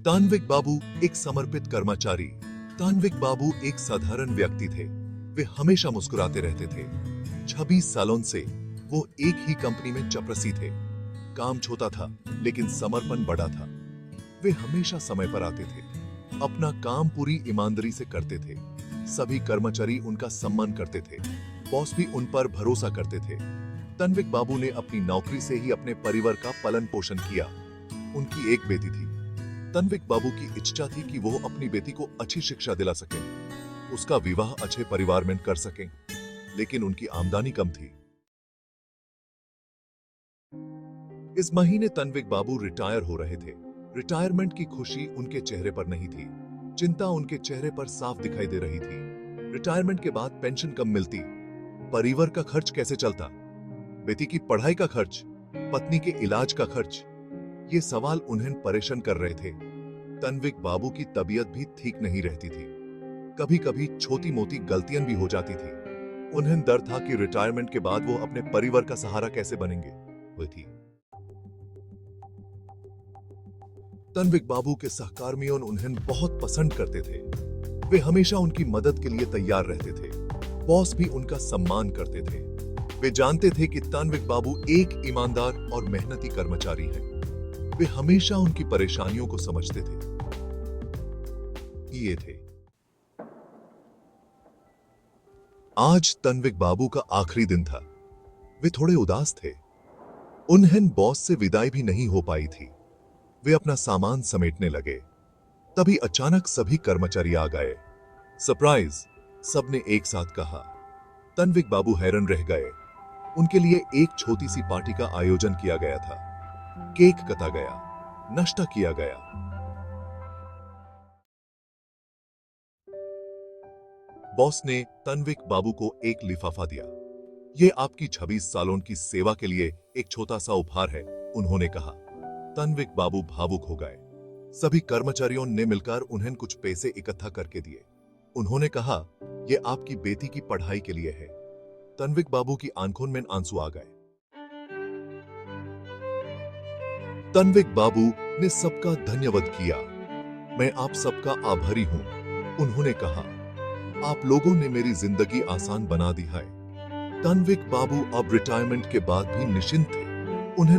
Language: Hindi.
तान्विक बाबू एक समर्पित कर्मचारी। तान्विक बाबू एक साधारण व्यक्ति थे। वे हमेशा मुस्कुराते रहते थे। 26 सालों से वो एक ही कंपनी में चपरासी थे। काम छोटा था लेकिन समर्पण बड़ा था। वे हमेशा समय पर आते थे, अपना काम पूरी ईमानदारी से करते थे। सभी कर्मचारी उनका सम्मान करते थे। बॉस भी उन पर भरोसा करते थे। तान्विक बाबू ने अपनी नौकरी से ही अपने परिवार का पालन पोषण किया। उनकी एक बेटी थी। तान्विक बाबू की इच्छा थी कि वो अपनी बेटी को अच्छी शिक्षा दिला सके, उसका विवाह अच्छे परिवार में कर सके, लेकिन उनकी आमदनी कम थी। इस महीने तान्विक बाबू रिटायर हो रहे थे। रिटायरमेंट की खुशी उनके चेहरे पर नहीं थी, चिंता उनके चेहरे पर साफ दिखाई दे रही थी। रिटायरमेंट के बाद पेंशन कम मिलती, परिवार का खर्च कैसे चलता, बेटी की पढ़ाई का खर्च, पत्नी के इलाज का खर्च, ये सवाल उन्हें परेशान कर रहे थे। तान्विक बाबू की तबीयत भी ठीक नहीं रहती थी। कभी कभी छोटी मोटी गलतियां भी हो जाती थी। उन्हें डर था कि रिटायरमेंट के बाद वो अपने परिवार का सहारा कैसे बनेंगे। वो थी तान्विक बाबू के सहकर्मियों उन्हें बहुत पसंद करते थे। वे हमेशा उनकी मदद के लिए तैयार रहते थे। बॉस भी उनका सम्मान करते थे। वे जानते थे कि तान्विक बाबू एक ईमानदार और मेहनती कर्मचारी हैं। वे हमेशा उनकी परेशानियों को समझते थे। ये थे। आज तान्विक बाबू का आखिरी दिन था। वे थोड़े उदास थे। उन्हें बॉस से विदाई भी नहीं हो पाई थी। वे अपना सामान समेटने लगे। तभी अचानक सभी कर्मचारी आ गए। सरप्राइज, सबने एक साथ कहा। तान्विक बाबू हैरान रह गए। उनके लिए एक छोटी सी पार्टी का आयोजन किया गया था। केक कटा गया, नाश्ता किया गया। बॉस ने तान्विक बाबू को एक लिफाफा दिया। यह आपकी 26 सालों की सेवा के लिए एक छोटा सा उपहार है, उन्होंने कहा। तान्विक बाबू भावुक हो गए। सभी कर्मचारियों ने मिलकर उन्हें कुछ पैसे इकट्ठा करके दिए। उन्होंने कहा, यह आपकी बेटी की पढ़ाई के लिए है। तान्विक बाबू की आंखों में आंसू आ गए। तान्विक बाबू ने सबका धन्यवाद किया। मैं आप सबका आभारी हूं, उन्होंने कहा। आप लोगों ने मेरी जिंदगी आसान बना दी है। तान्विक बाबू अब रिटायरमेंट के बाद भी निश्चिंत थे। उन्हें